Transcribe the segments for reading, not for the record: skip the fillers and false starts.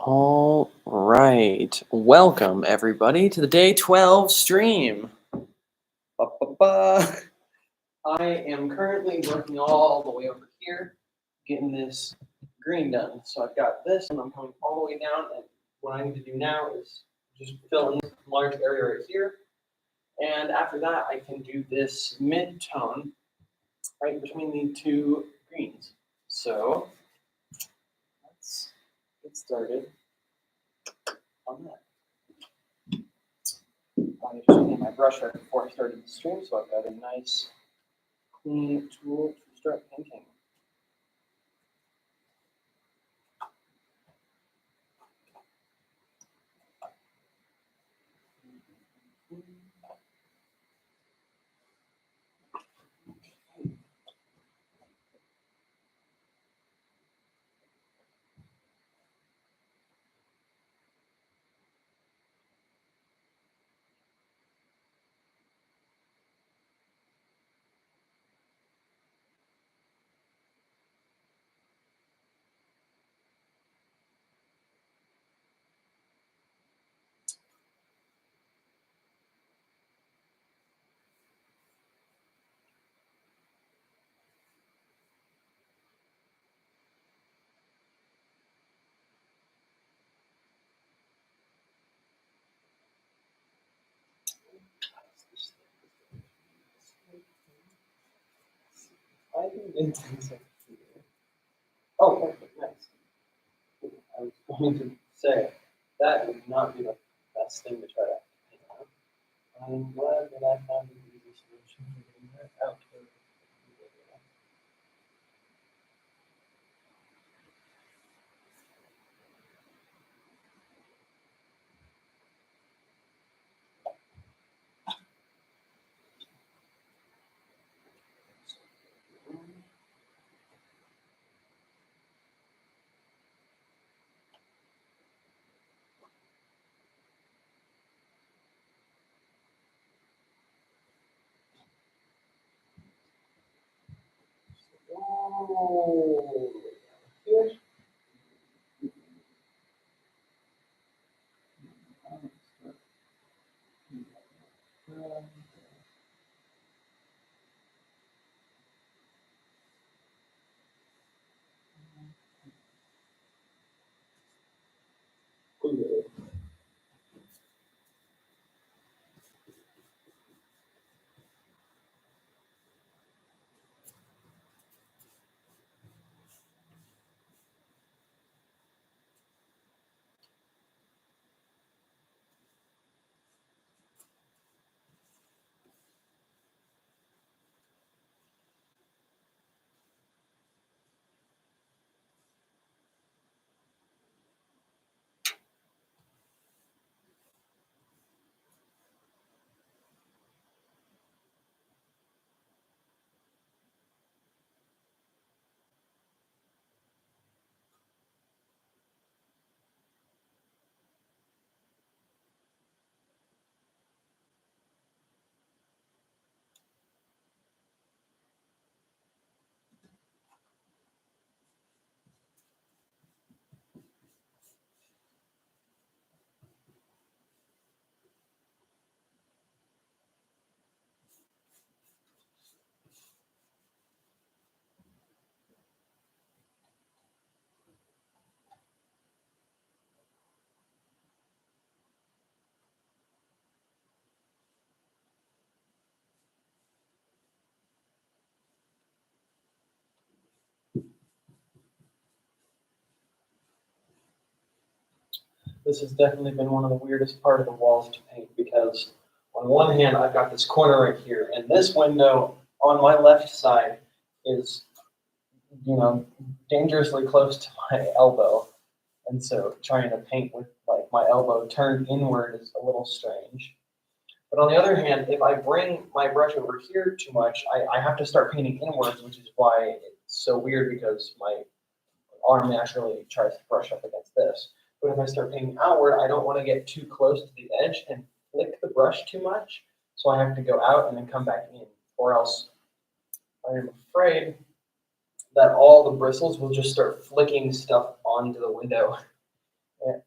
All right. Welcome, everybody, to the day 12 stream. Ba-ba-ba. I am currently working all the way over here, getting this green done. So I've got this, and I'm coming all the way down. And what I need to do now is just fill in this large area right here. And after that, I can do this mid-tone right between the two greens. So let's get started on that. I just cleaned my brush right before I started the stream, so I've got a nice clean tool to start painting. I think it's oh, perfect, nice. I was going to say that would not be the best thing to try to paint on. I'm glad that I found an easy solution for getting that out. Oh, here. This has definitely been one of the weirdest part of the walls to paint because on one hand I've got this corner right here, and this window on my left side is, dangerously close to my elbow, and so trying to paint with like my elbow turned inward is a little strange. But on the other hand, if I bring my brush over here too much, I have to start painting inwards, which is why it's so weird because my arm naturally tries to brush up against this. But if I start painting outward, I don't want to get too close to the edge and flick the brush too much. So I have to go out and then come back in, or else I am afraid that all the bristles will just start flicking stuff onto the window. Yeah.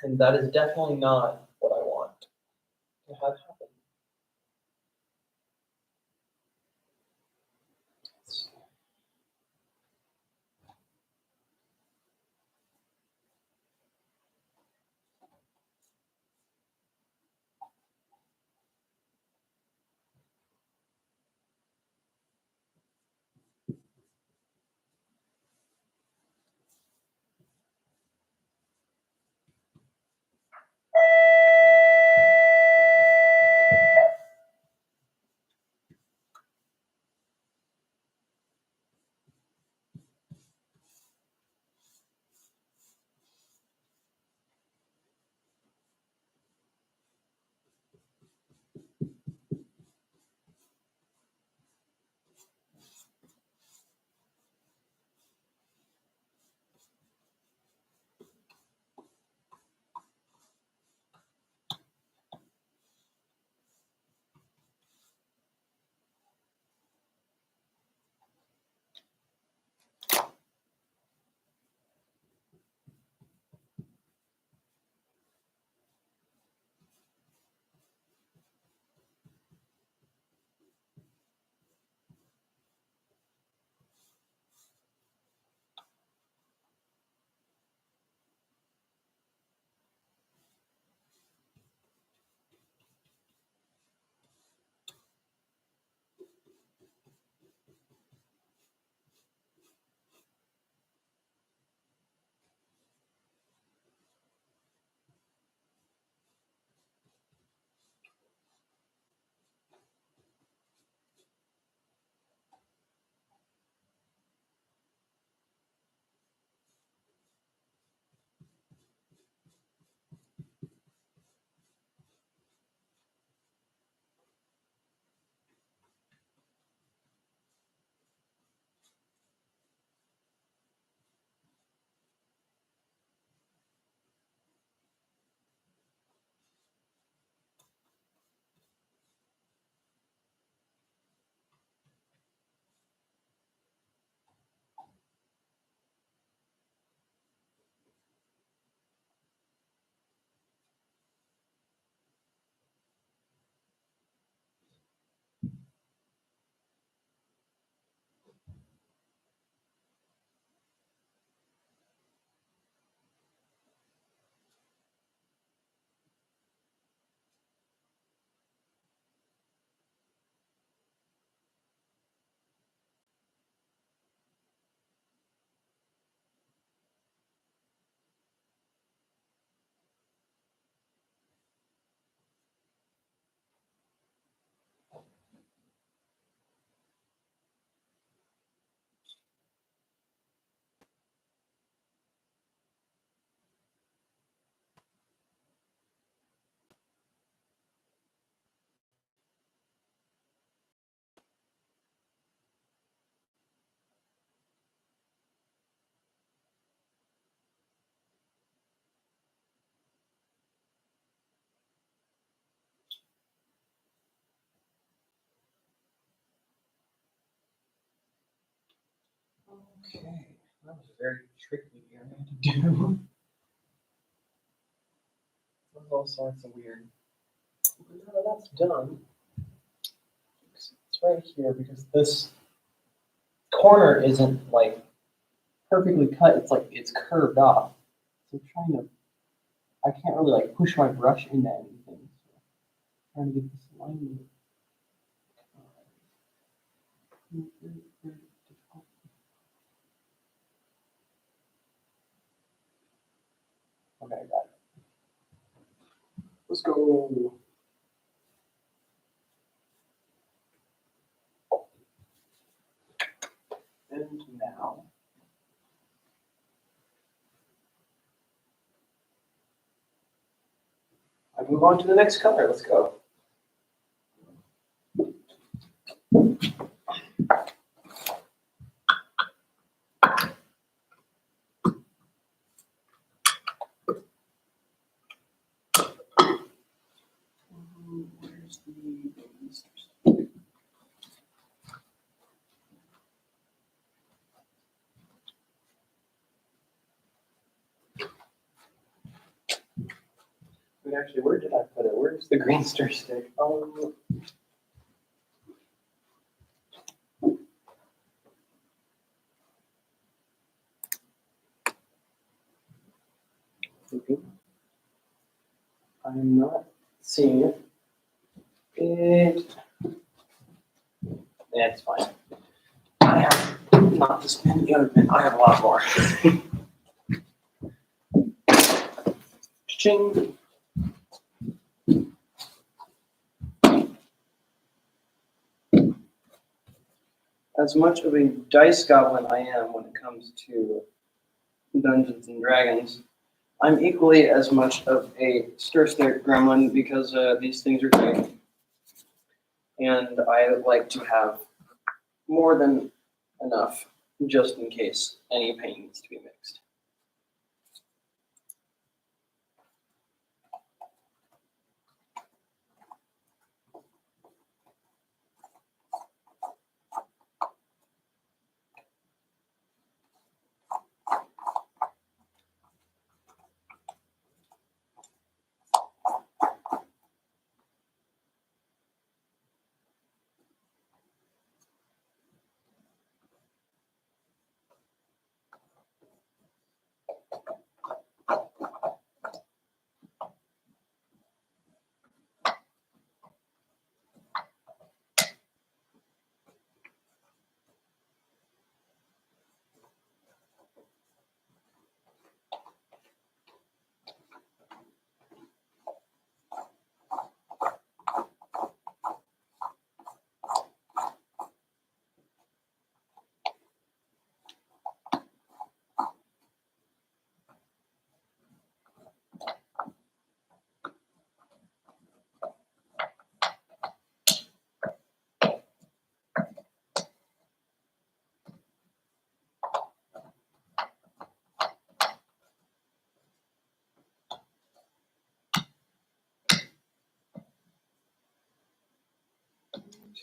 And that is definitely not what I want to have happen. Okay, that was a very tricky area to do. There's all sorts of weird. But now that that's done, it's right here because this corner isn't like perfectly cut. It's like it's curved off. So I'm trying to. I can't really like push my brush into anything. So I'm trying to get this line. Okay, I got it. Let's go. And now. I move on to the next color. Let's go. Where's the Wait, actually, where did I put it? Where's the green stir stick? I'm not seeing it. It's fine. I have not this pen, the other pen. I have a lot more. Ching. As much of a dice goblin I am when it comes to Dungeons and Dragons, I'm equally as much of a stir stick gremlin because these things are great. And I like to have more than enough just in case any paint needs to be mixed.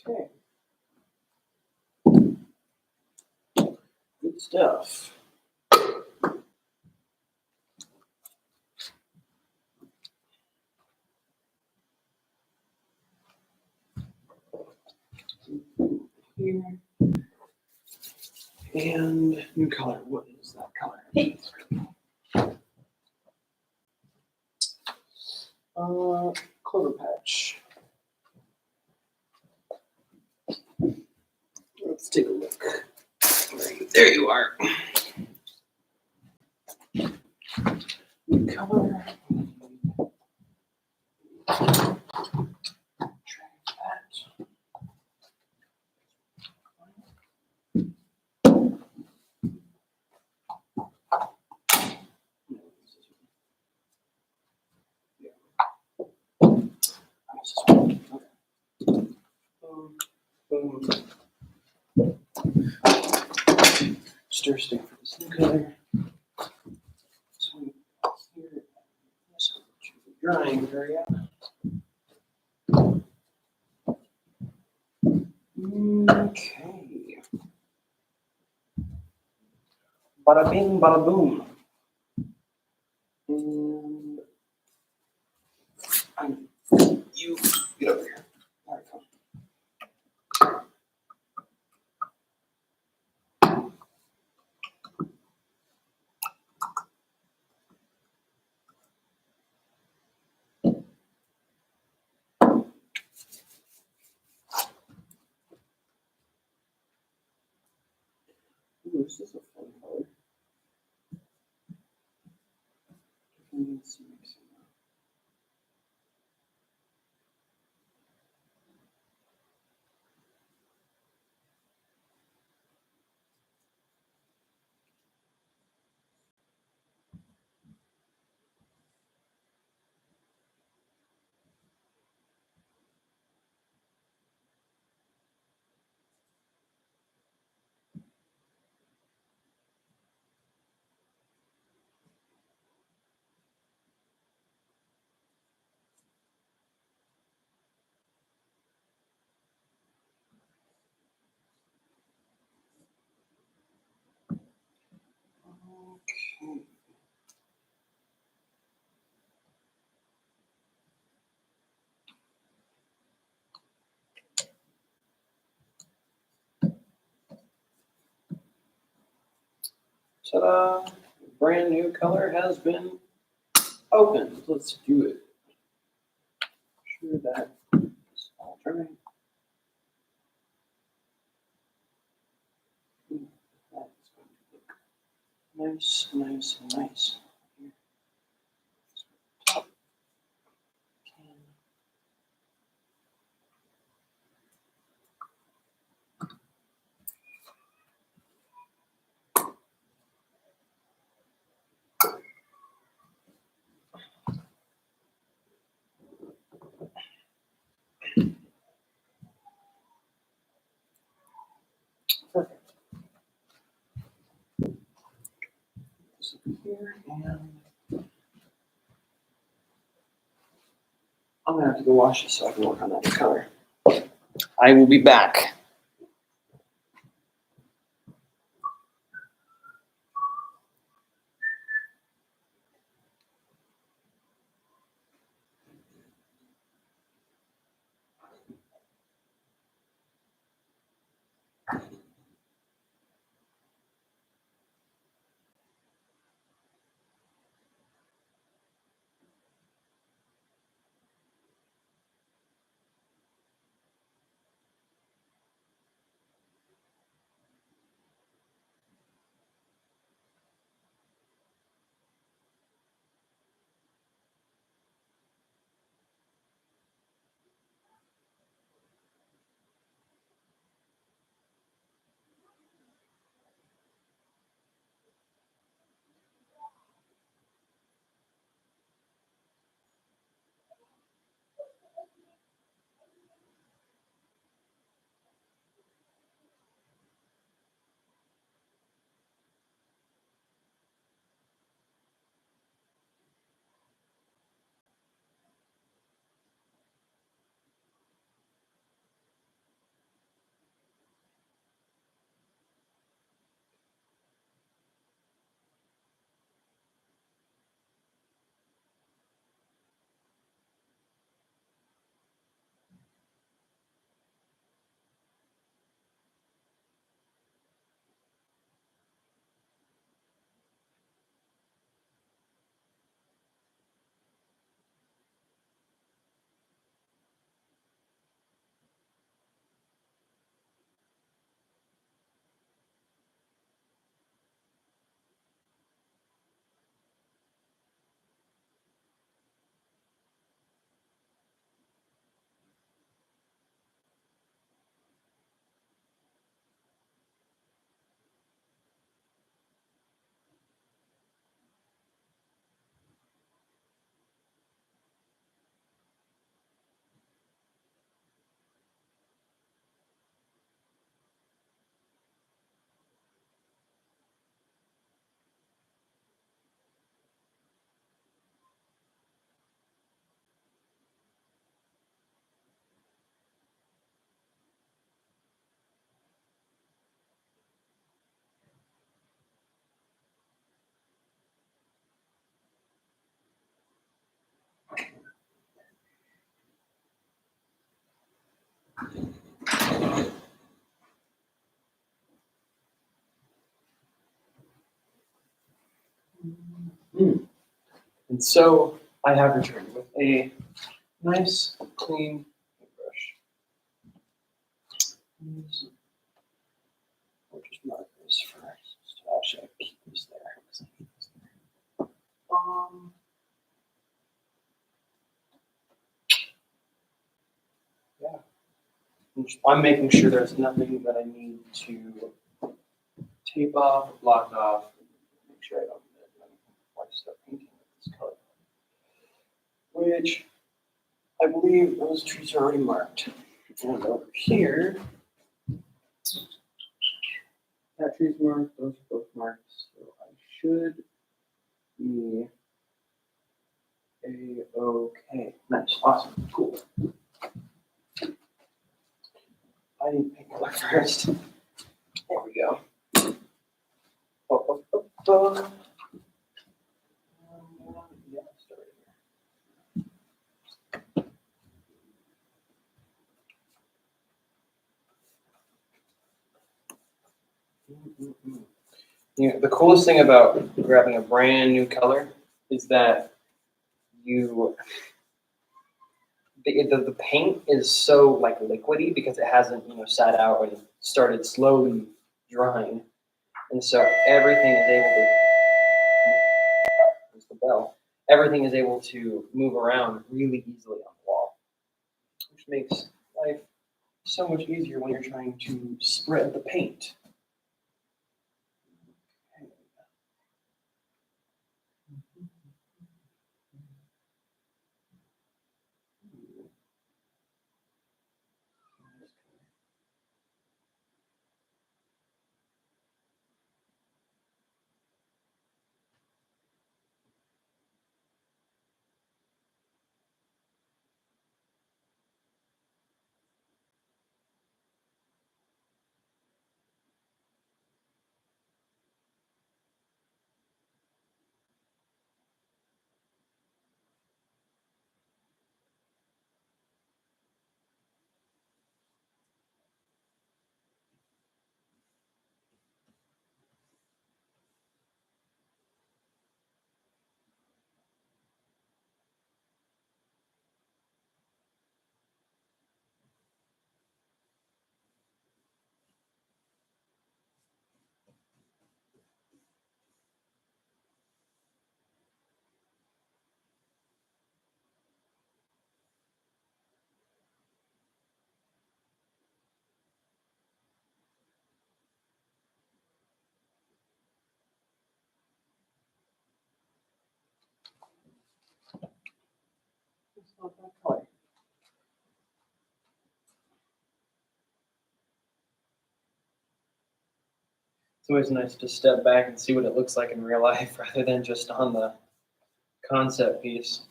Okay. Good stuff. Here. And new color. What is that color? Clover patch. Let's take a look. There you are. New color. Stir stick for this new color. So here, this drying area. Okay. Bada bing, bada boom. And you get over here. All right, come. Ooh, this is a fun color. Ta-da! Brand new color has been opened. Let's do it. Sure that is all dry. That's going to look nice, nice, nice. Here. Top. Perfect. This over here, and I'm gonna have to go wash this so I can work on that new color. I will be back. And so I have returned with a nice, clean paintbrush. We'll just mark this first. Actually, I keep this there. Yeah. I'm making sure there's nothing that I need to tape off, block off, make sure I don't want to start painting with this color. Which I believe those trees are already marked. And over here, that tree's marked, those are both marked, so I should be a-okay. Nice, awesome, cool. I need to pick color first. There we go. Yeah, start here. The coolest thing about grabbing a brand new color is that you the paint is so like liquidy because it hasn't sat out and started slowly drying, and so everything is able to. There's the bell. Everything is able to move around really easily on the wall, which makes life so much easier when you're trying to spread the paint. It's not that color. It's always nice to step back and see what it looks like in real life rather than just on the concept piece.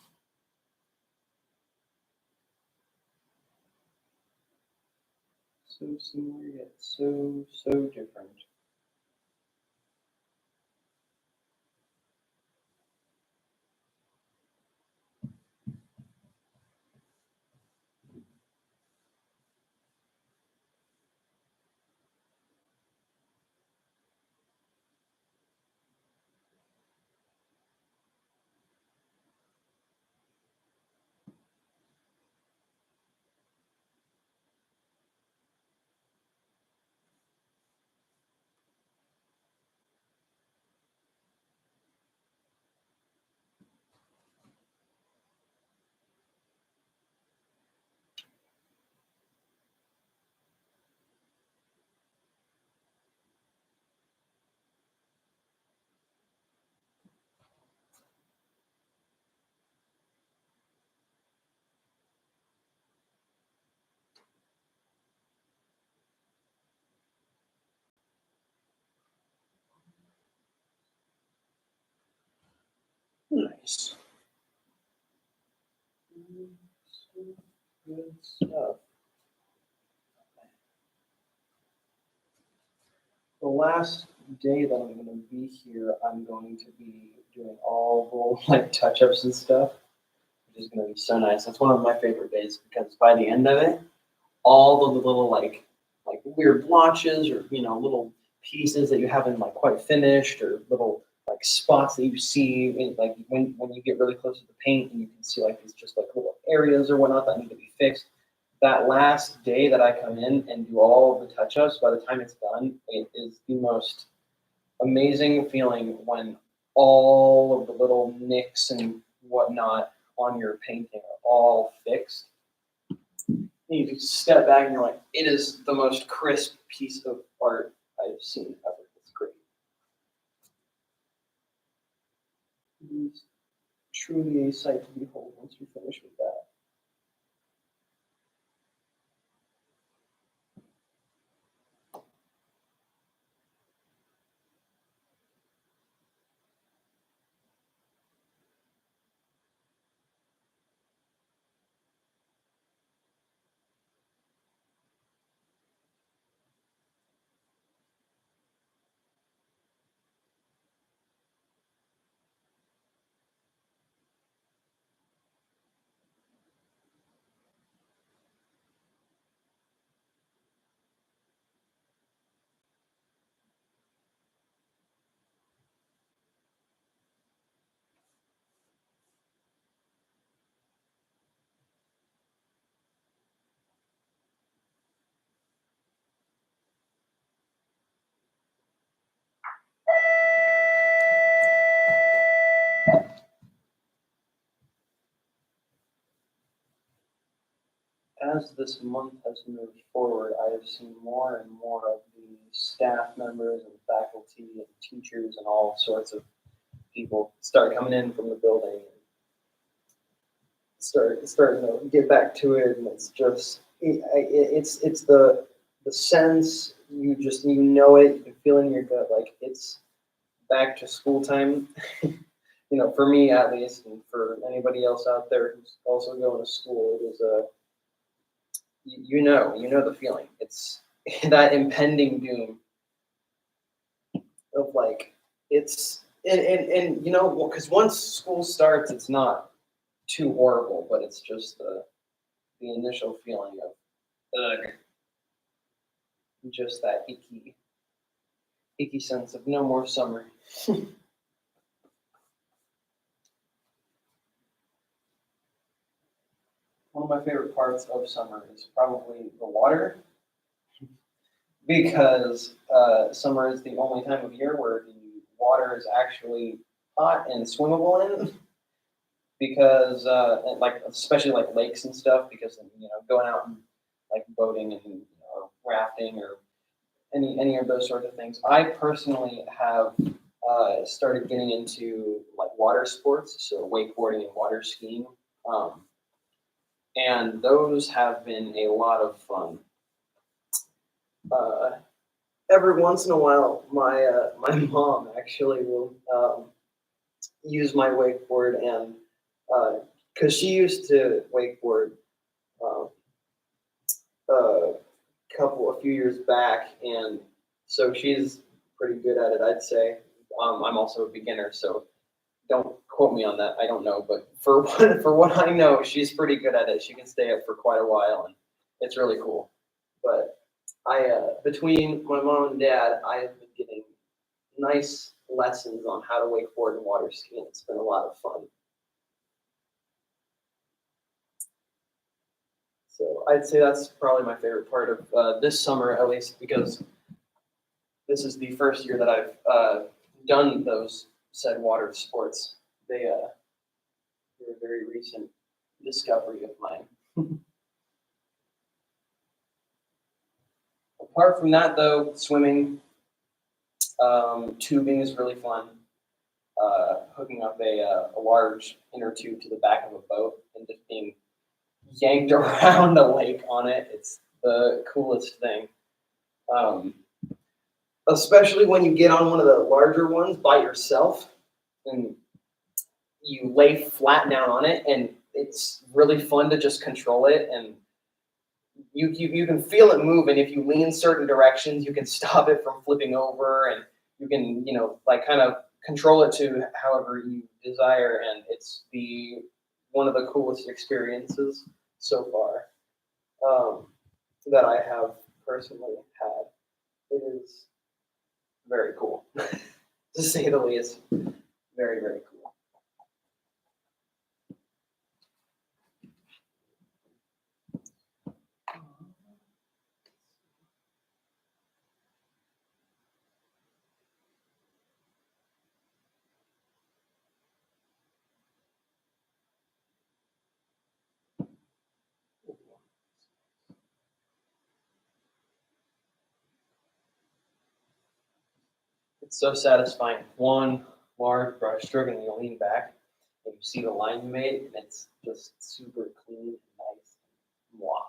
So similar yet so different. Nice. Good stuff. The last day that I'm going to be here, I'm going to be doing all the like touch-ups and stuff, which is going to be so nice. That's one of my favorite days because by the end of it, all of the little like weird blotches or little pieces that you haven't like quite finished or little like spots that you see in, like when you get really close to the paint and you can see like these just like little areas or whatnot that need to be fixed. That last day that I come in and do all of the touch-ups, by the time it's done, it is the most amazing feeling when all of the little nicks and whatnot on your painting are all fixed. You just step back and you're like, it is the most crisp piece of art I've seen ever. It's great. It is truly a sight to behold once you finish with that. as this month has moved forward, I have seen more and more of the staff members and faculty and teachers and all sorts of people start coming in from the building and starting to get back to it, and it's just it's the sense, you know it, you can feel in your gut, like it's back to school time. For me at least, and for anybody else out there who's also going to school, it is a you know the feeling. It's that impending doom of like it's and because once school starts, it's not too horrible, but it's just the initial feeling of ugh, just that icky sense of no more summer. One of my favorite parts of summer is probably the water, because summer is the only time of year where the water is actually hot and swimmable in. Because like especially like lakes and stuff, because going out and like boating and or rafting or any of those sorts of things. I personally have started getting into like water sports, so wakeboarding and water skiing, and those have been a lot of fun. Uh, every once in a while, my mom actually will use my wakeboard, and because she used to wakeboard um, a few years back, and so she's pretty good at it, I'd say. I'm also a beginner, so don't quote me on that. I don't know, but for what I know, she's pretty good at it. She can stay up for quite a while, and it's really cool. But between my mom and dad, I have been getting nice lessons on how to wakeboard and water ski, and it's been a lot of fun. So I'd say that's probably my favorite part of this summer, at least, because this is the first year that I've done those said water sports. They're a very recent discovery of mine. Apart from that, though, swimming, tubing is really fun. Hooking up a large inner tube to the back of a boat and just being yanked around the lake on it. It's the coolest thing. Especially when you get on one of the larger ones by yourself and you lay flat down on it, and it's really fun to just control it, and you can feel it move, and if you lean certain directions, you can stop it from flipping over, and you can like kind of control it to however you desire, and it's one of the coolest experiences so far that I have personally had. It is very cool, to say the least. Very, very cool. It's so satisfying. One large brush stroke, and you lean back, and you see the line you made, and it's just super clean and nice. Wow.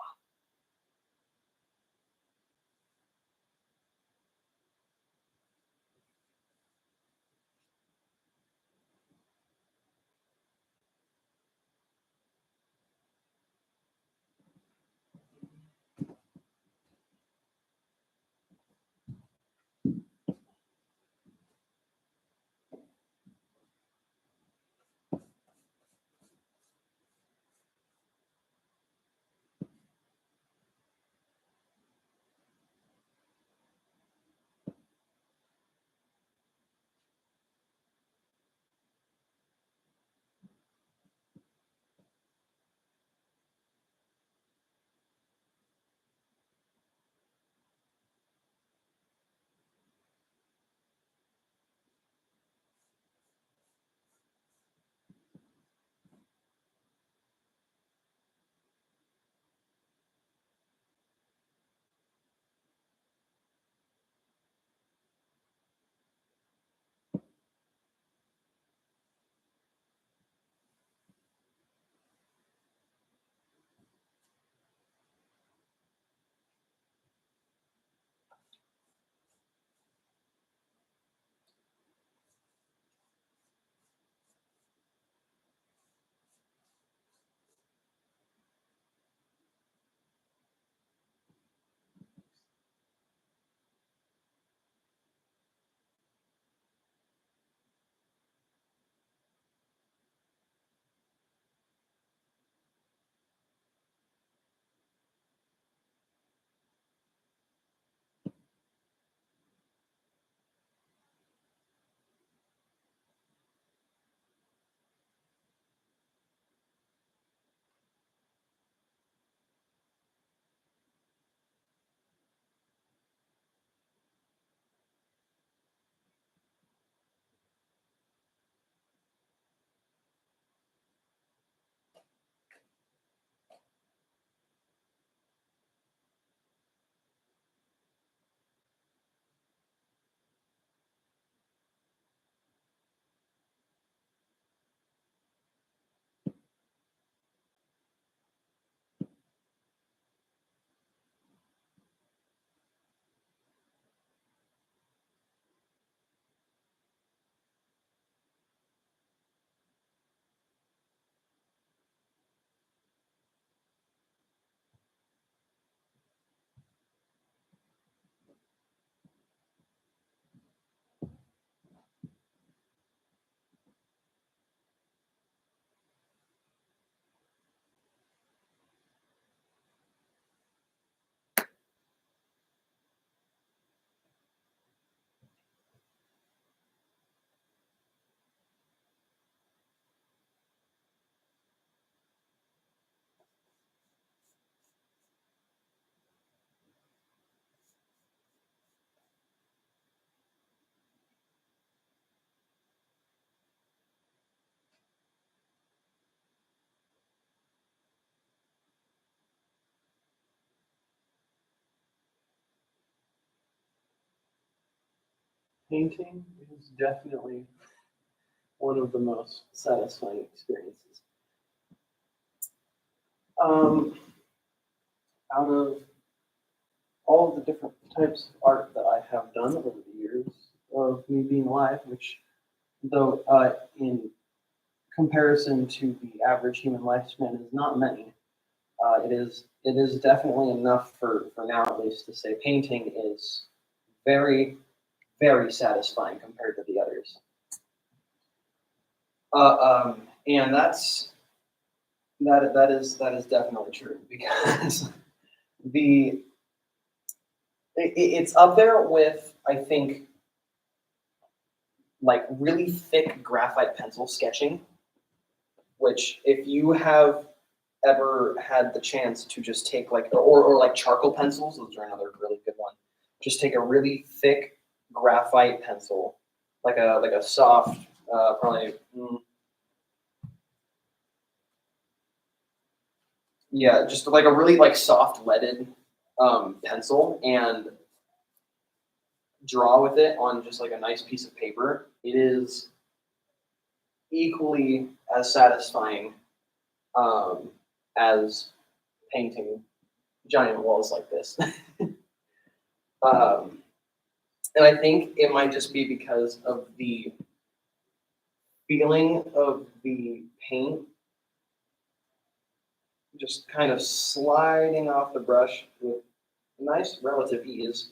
Painting is definitely one of the most satisfying experiences. Out of all of the different types of art that I have done over the years of me being alive, which, though in comparison to the average human lifespan, is not many, it is definitely enough for now at least to say painting is very very satisfying compared to the others. And that is definitely true because the it's up there with, I think, like really thick graphite pencil sketching, which if you have ever had the chance to just take like or like charcoal pencils, those are another really good one. Just take a really thick graphite pencil, like a soft, probably yeah, just like a really like soft leaded pencil, and draw with it on just like a nice piece of paper. It is equally as satisfying um, as painting giant walls like this. um, and I think it might just be because of the feeling of the paint just kind of sliding off the brush with nice relative ease,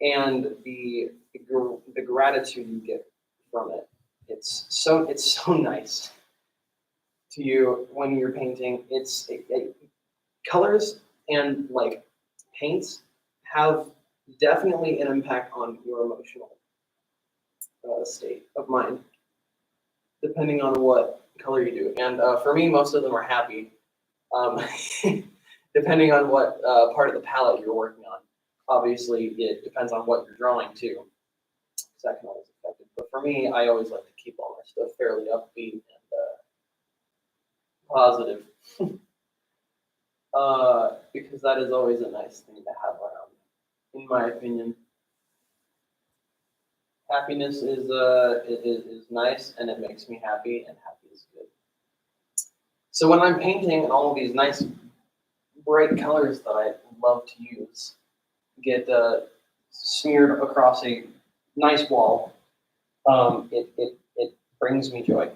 and the gratitude you get from it. It's so nice to you when you're painting. Colors and like paints have definitely an impact on your emotional state of mind, depending on what color you do. And for me, most of them are happy, um, depending on what part of the palette you're working on. Obviously, it depends on what you're drawing too, because that can always affect it. But for me, I always like to keep all my stuff fairly upbeat and positive, because that is always a nice thing to have around, in my opinion. Happiness is nice, and it makes me happy, and happy is good. So when I'm painting, all of these nice bright colors that I love to use get smeared across a nice wall. It brings me joy.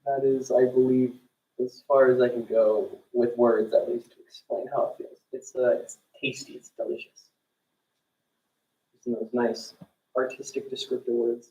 That is, I believe, as far as I can go with words, at least, to explain how it feels. It's tasty. It's delicious. Using those nice artistic descriptor words.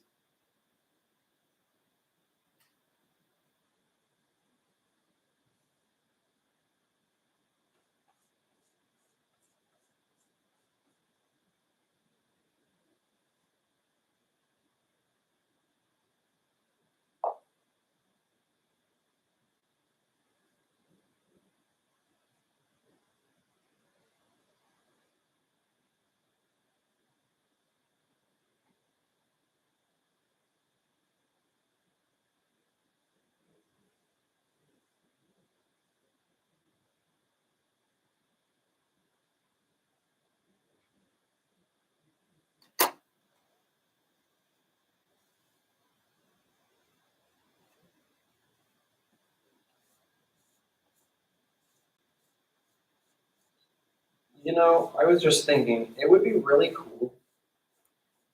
I was just thinking it would be really cool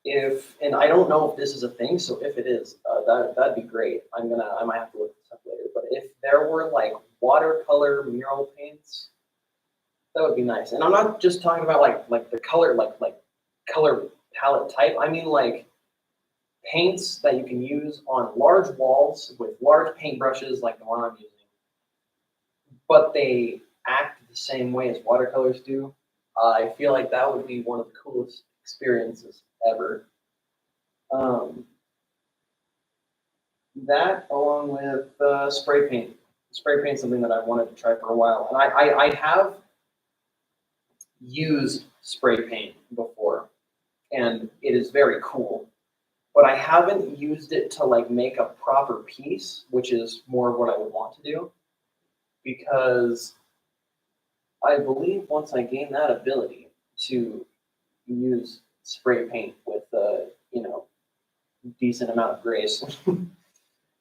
if, and I don't know if this is a thing, so if it is, that'd be great. I might have to look this up later. But if there were like watercolor mural paints, that would be nice. And I'm not just talking about like the color, like color palette type. I mean like paints that you can use on large walls with large paintbrushes, like the one I'm using, but they act the same way as watercolors do. I feel like that would be one of the coolest experiences ever. Um, that along with spray paint. Spray paint is something that I've wanted to try for a while, and I have used spray paint before, and it is very cool. But I haven't used it to like make a proper piece, which is more of what I would want to do, because I believe once I gain that ability, to use spray paint with decent amount of grace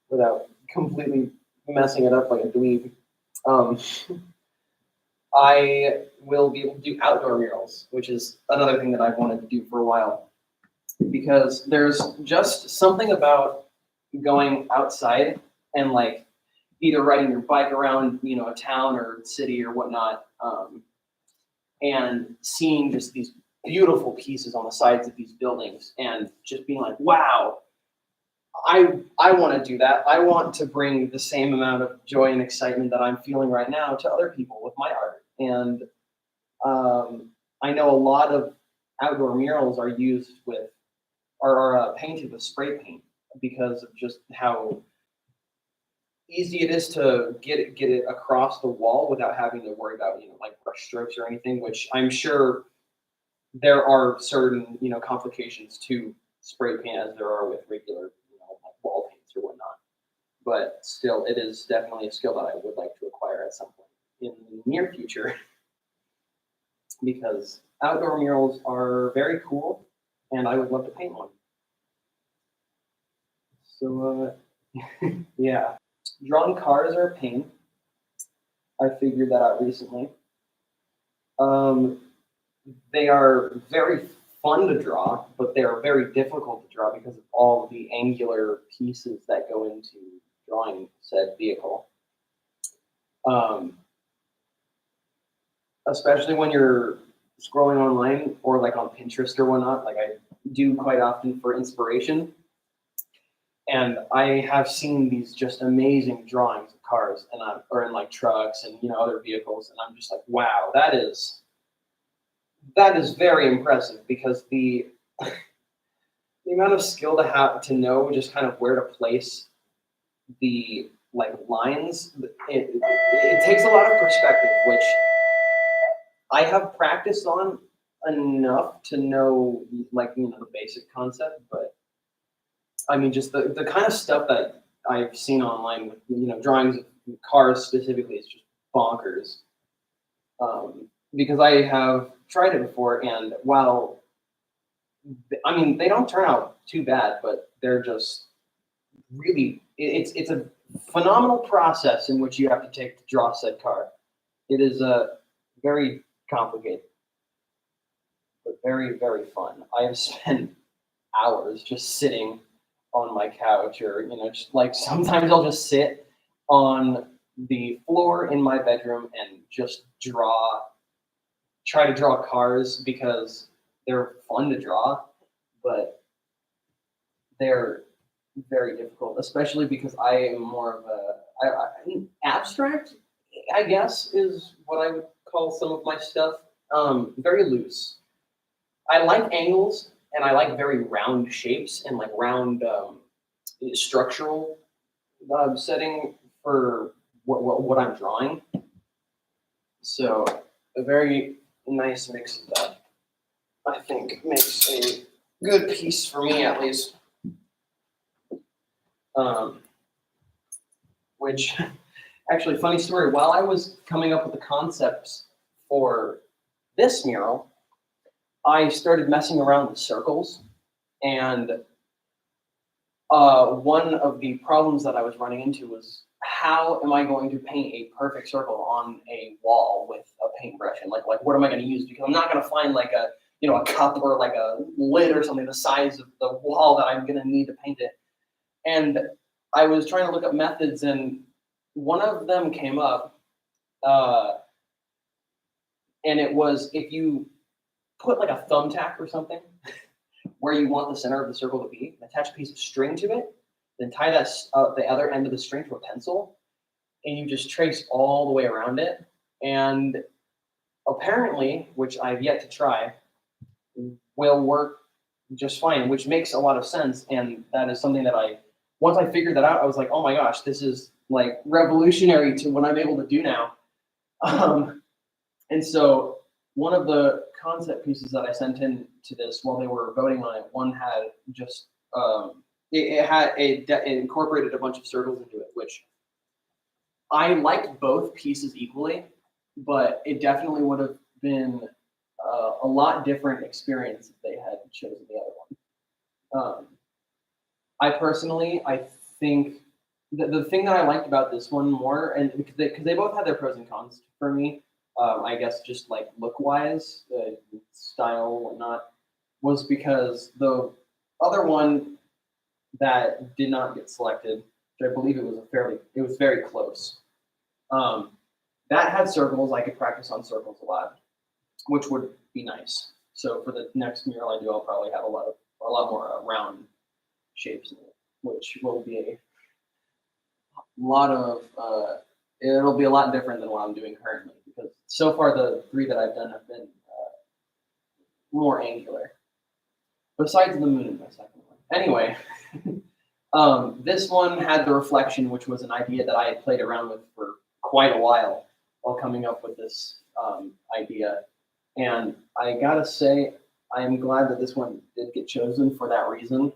without completely messing it up like a dweeb. Um, I will be able to do outdoor murals, which is another thing that I've wanted to do for a while, because there's just something about going outside and like either riding your bike around, a town or city or whatnot, and seeing just these beautiful pieces on the sides of these buildings and just being like, wow, I want to do that. I want to bring the same amount of joy and excitement that I'm feeling right now to other people with my art. And I know a lot of outdoor murals are used with, or are painted with spray paint because of just how easy it is to get it across the wall without having to worry about like brush strokes or anything. Which I'm sure there are certain complications to spray paint as there are with regular like wall paints or whatnot. But still, it is definitely a skill that I would like to acquire at some point in the near future because outdoor murals are very cool, and I would love to paint one. So yeah, drawing cars are a pain. I figured that out recently. Um, they are very fun to draw, but they are very difficult to draw because of all the angular pieces that go into drawing said vehicle. Especially when you're scrolling online or like on Pinterest or whatnot, like I do quite often for inspiration. And I have seen these just amazing drawings of cars or in like trucks and other vehicles, and I'm just like, wow, that is very impressive because the amount of skill to have to know just kind of where to place the like lines, it takes a lot of perspective, which I have practiced on enough to know like the basic concept, but I mean just the kind of stuff that I've seen online with drawings of cars specifically is just bonkers. Because I have tried it before, and while I mean they don't turn out too bad, but they're just really it's a phenomenal process in which you have to take to draw said car. It is very complicated, but very, very fun. I have spent hours just sitting on my couch, or just like sometimes I'll just sit on the floor in my bedroom and just try to draw cars because they're fun to draw, but they're very difficult, especially because I am more of abstract, I guess, is what I would call some of my stuff. Very loose. I like angles and I like very round shapes and like round structural setting for what I'm drawing. So a very nice mix of that, I think, makes a good piece for me at least. Which actually, funny story, while I was coming up with the concepts for this mural, I started messing around with circles, and one of the problems that I was running into was how am I going to paint a perfect circle on a wall with a paintbrush, and like what am I going to use? Because I'm not going to find like a cup or like a lid or something the size of the wall that I'm going to need to paint it. And I was trying to look up methods, and one of them came up, and it was if you put like a thumbtack or something where you want the center of the circle to be, attach a piece of string to it, then tie that the other end of the string to a pencil, and you just trace all the way around it. And apparently, which I've yet to try, will work just fine, which makes a lot of sense. And that is something that once I figured that out, I was like, oh my gosh, this is like revolutionary to what I'm able to do now. And so one of the concept pieces that I sent in to this while they were voting on it, one had just it incorporated a bunch of circles into it, which I liked both pieces equally, but it definitely would have been a lot different experience if they had chosen the other one. I personally, I think the thing that I liked about this one more, and because they both had their pros and cons for me, I guess just like look wise, style, whatnot, was because the other one that did not get selected, which I believe it was very close. That had circles. I could practice on circles a lot, which would be nice. So for the next mural I do, I'll probably have a lot more round shapes in it, which will be a lot of. It'll be a lot different than what I'm doing currently because so far the three that I've done have been more angular. Besides the moon in my second one. Anyway, this one had the reflection, which was an idea that I had played around with for quite a while coming up with this idea. And I gotta say, I am glad that this one did get chosen for that reason,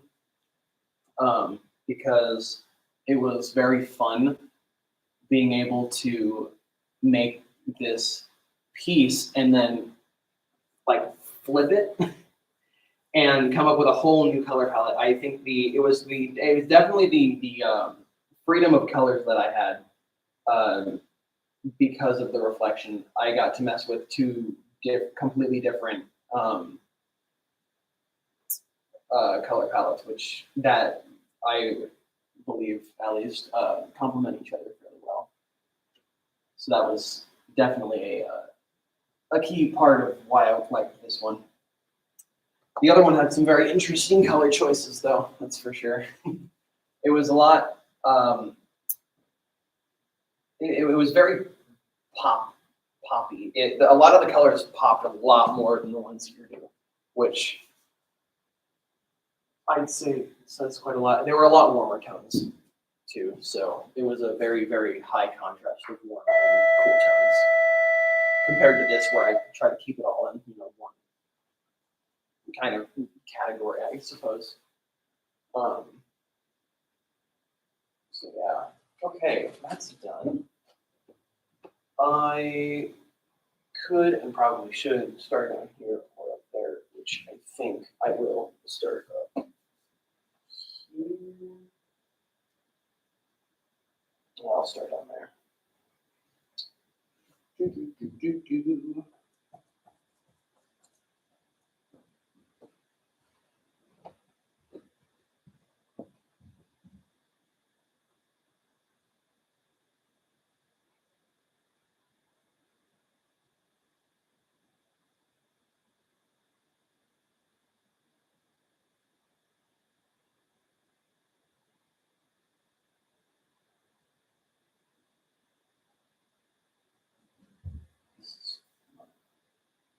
because it was very fun being able to make this piece and then like flip it and come up with a whole new color palette. I think it was definitely the freedom of colors that I had because of the reflection. I got to mess with two completely different color palettes, which that I believe at least complement each other fairly well. So that was definitely a key part of why I liked this one. The other one had some very interesting color choices, though, that's for sure. It was a lot, it was very poppy. A lot of the colors popped a lot more than the ones here do, which I'd say says quite a lot. They were a lot warmer tones, too, so it was a very, very high contrast with warm and cool tones compared to this, where I try to keep it all in, one kind of category, I suppose. So yeah, okay, that's done. I could and probably should start down here or up there, which I think I will start up here. Well, I'll start down there.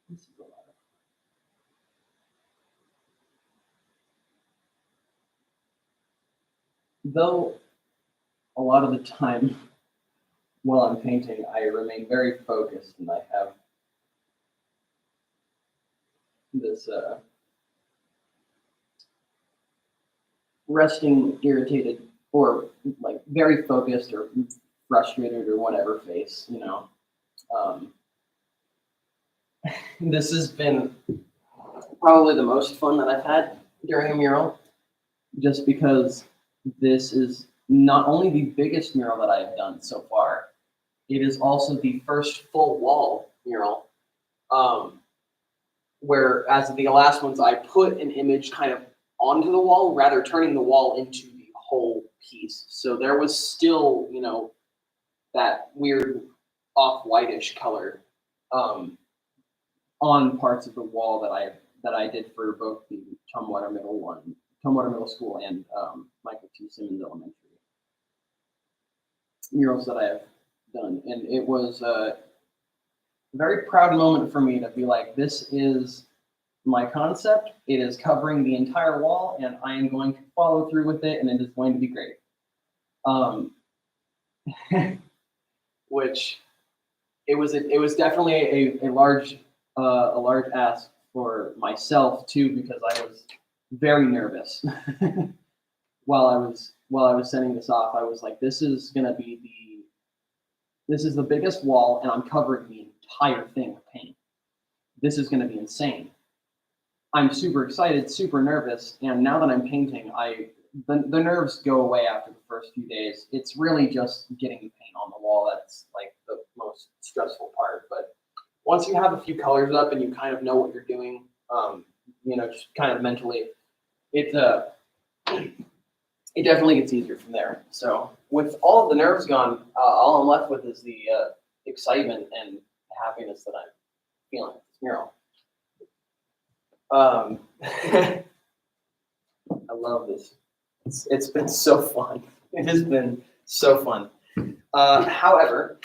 This is a lot of. Though a lot of the time while I'm painting, I remain very focused, and I have this resting, irritated, or like very focused or frustrated or whatever face, This has been probably the most fun that I've had during a mural, just because this is not only the biggest mural that I have done so far, it is also the first full wall mural. Whereas the last ones, I put an image kind of onto the wall, rather turning the wall into the whole piece. So there was still, that weird off-whitish color on parts of the wall that I did for both the Tumwater Middle School and Michael T. Simmons Elementary murals that I have done, and it was a very proud moment for me to be like, this is my concept. It is covering the entire wall, and I am going to follow through with it, and it is going to be great. Which it was definitely a large ask for myself too, because I was very nervous while I was sending this off. I was like, this is the biggest wall, and I'm covering the entire thing with paint. this is going to be insane. I'm super excited, super nervous, and now that I'm painting, the nerves go away after the first few days. It's really just getting the paint on the wall that's like the most stressful part. But once you have a few colors up and you kind of know what you're doing, just kind of mentally, it definitely gets easier from there. So with all of the nerves gone, all I'm left with is the excitement and happiness that I'm feeling with this mural. I love this. It's been so fun. It has been so fun. However,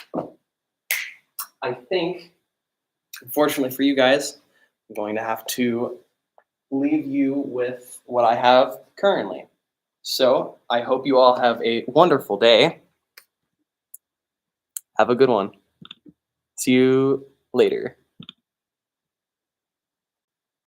I think, unfortunately for you guys, I'm going to have to leave you with what I have currently. So I hope you all have a wonderful day. Have a good one. See you later.